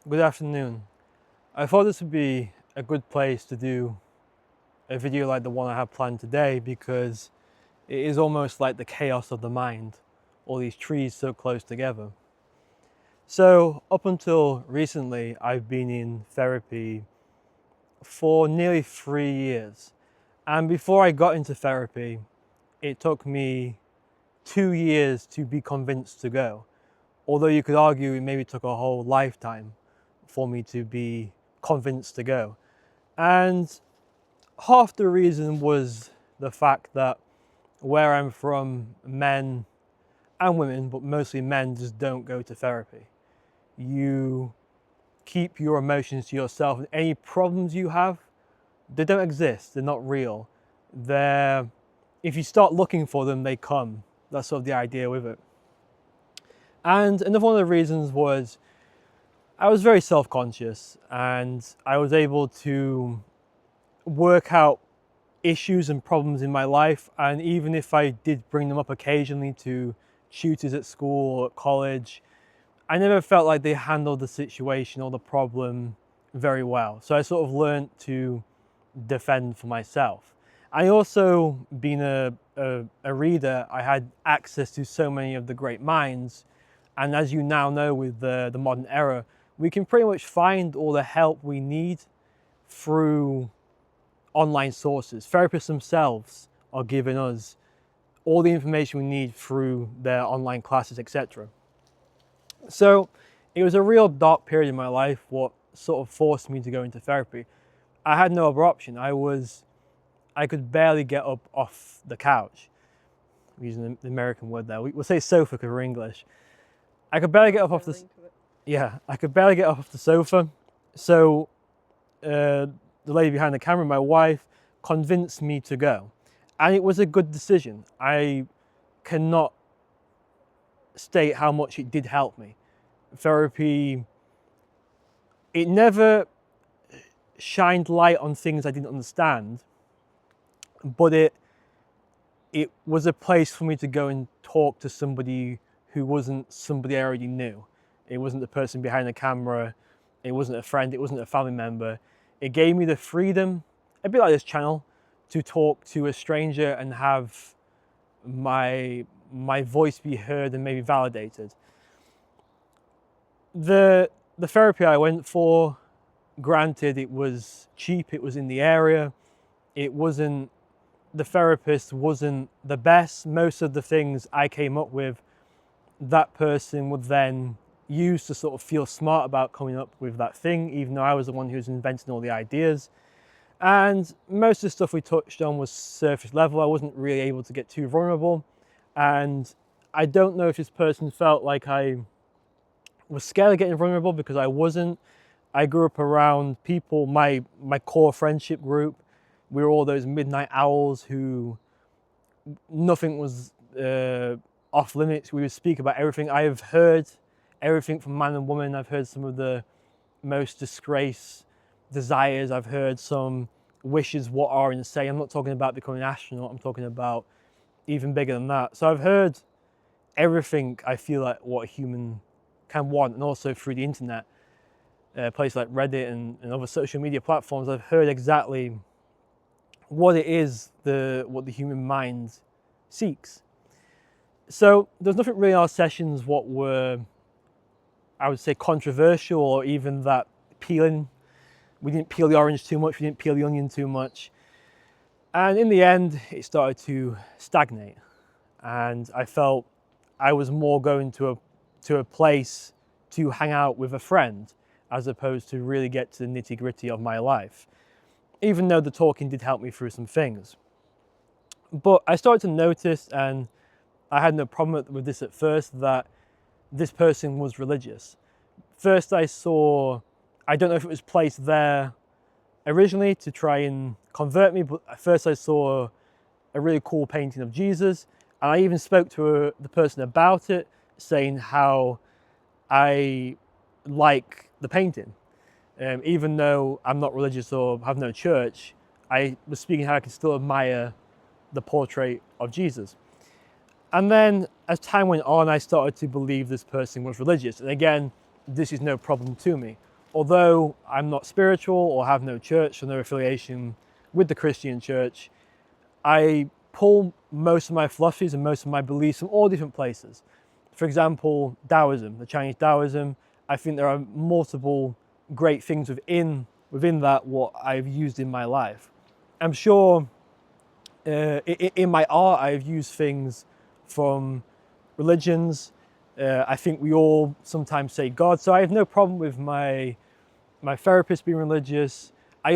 Good afternoon. I thought this would be a good place to do a video like the one I have planned today because it is almost like the chaos of the mind, all these trees so close together. So up until recently, I've been in therapy for nearly 3 years. And before I got into therapy, it took me 2 years to be convinced to go. Although you could argue it maybe took a whole lifetime for me to be convinced to go. And half the reason was the fact that where I'm from, men and women, but mostly men, just don't go to therapy. You keep your emotions to yourself, and any problems you have, they don't exist, they're not real. They're, if you start looking for them, they come. That's sort of the idea with it. And another one of the reasons was I was very self-conscious, and I was able to work out issues and problems in my life, and even if I did bring them up occasionally to tutors at school or at college, I never felt like they handled the situation or the problem very well. So I sort of learned to defend for myself. I also, being a reader, I had access to so many of the great minds, and as you now know with the modern era, we can pretty much find all the help we need through online sources. Therapists themselves are giving us all the information we need through their online classes, etc. So it was a real dark period in my life, what sort of forced me to go into therapy. I had no other option. I could barely get up off the couch. I'm using the American word there. We'll say sofa because we're English. I could barely get up off the I could barely get off the sofa. So the lady behind the camera, my wife, convinced me to go. And it was a good decision. I cannot state how much it did help me. Therapy, it never shined light on things I didn't understand, but it was a place for me to go and talk to somebody who wasn't somebody I already knew. It wasn't the person behind the camera, it wasn't a friend, it wasn't a family member. It gave me the freedom, a bit like this channel, to talk to a stranger and have my voice be heard and maybe validated. The therapy I went for, granted, it was cheap, it was in the area, the therapist wasn't the best. Most of the things I came up with, that person would then use to sort of feel smart about coming up with that thing, even though I was the one who was inventing all the ideas. And most of the stuff we touched on was surface level. I wasn't really able to get too vulnerable. And I don't know if this person felt like I was scared of getting vulnerable, because I wasn't. I grew up around people, my core friendship group. We were all those midnight owls who nothing was off limits. We would speak about everything. I have heard everything from man and woman. I've heard some of the most disgraced desires. I've heard some wishes what are insane. I'm not talking about becoming an astronaut. I'm talking about even bigger than that. So I've heard everything I feel like what a human can want, and also through the internet, places like Reddit and other social media platforms, I've heard exactly what it is, what the human mind seeks. So there's nothing really in our sessions what were, I would say, controversial or even that peeling. We didn't peel the orange too much, we didn't peel the onion too much. And in the end, it started to stagnate. And I felt I was more going to a place to hang out with a friend, as opposed to really get to the nitty-gritty of my life, even though the talking did help me through some things. But I started to notice, and I had no problem with this at first, that this person was religious. First I saw, I don't know if it was placed there originally to try and convert me, but at first I saw a really cool painting of Jesus, and I even spoke to the person about it, saying how I like the painting. Even though I'm not religious or have no church, I was speaking how I can still admire the portrait of Jesus. And then as time went on, I started to believe this person was religious. And again, this is no problem to me. although I'm not spiritual or have no church or no affiliation with the Christian church, I pull most of my philosophies and most of my beliefs from all different places. For example, Taoism, the Chinese Taoism, I think there are multiple great things within that what I've used in my life. I'm sure in my art I've used things from religions. I think we all sometimes say God, so I have no problem with my therapist being religious. I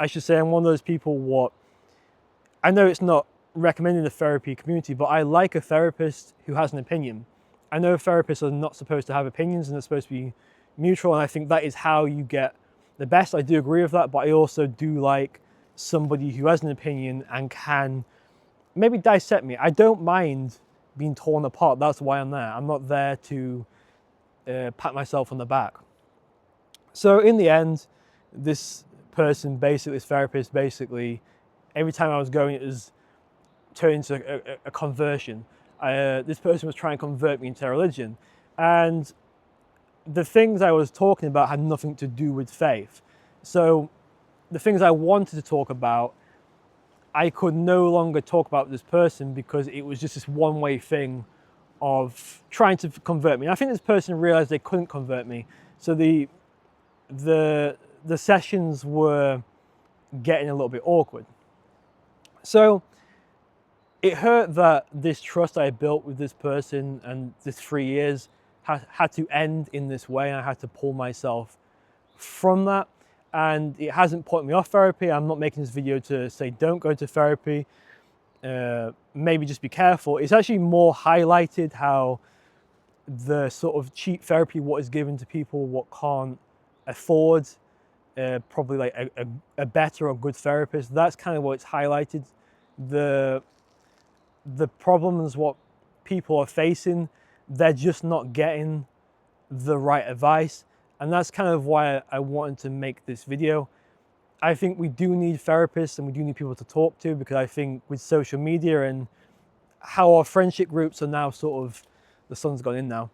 should say, I'm one of those people I know it's not recommending the therapy community, but I like a therapist who has an opinion. I know therapists are not supposed to have opinions and they're supposed to be neutral, and I think that is how you get the best. I do agree with that, but I also do like somebody who has an opinion and can maybe dissect me. I don't mind being torn apart. That's why I'm there. I'm not there to pat myself on the back. So in the end, this therapist, every time I was going, it was turning into a conversion. This person was trying to convert me into their religion. And the things I was talking about had nothing to do with faith. So the things I wanted to talk about, I could no longer talk about this person because it was just this one-way thing of trying to convert me. And I think this person realized they couldn't convert me. So the sessions were getting a little bit awkward. So it hurt that this trust I built with this person and this 3 years had to end in this way, and I had to pull myself from that. And it hasn't put me off therapy. I'm not making this video to say don't go to therapy, maybe just be careful. It's actually more highlighted how the sort of cheap therapy, what is given to people what can't afford probably like a better or good therapist. That's kind of what it's highlighted. The problems what people are facing, they're just not getting the right advice. And that's kind of why I wanted to make this video. I think we do need therapists and we do need people to talk to, because I think with social media and how our friendship groups are now sort of, the sun's gone in now,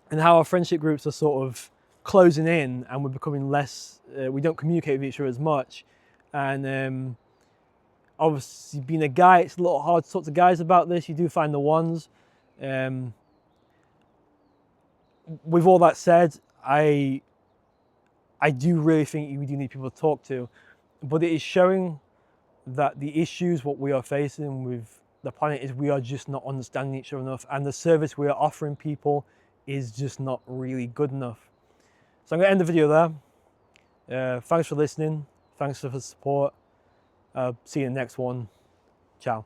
and how our friendship groups are sort of closing in and we're becoming less, we don't communicate with each other as much. And obviously being a guy, it's a little hard to talk to guys about this. You do find the ones. With all that said, I do really think we do need people to talk to, but it is showing that the issues what we are facing with the planet is we are just not understanding each other enough, and the service we are offering people is just not really good enough. So I'm going to end the video there. Thanks for listening. Thanks for the support. See you in the next one. Ciao.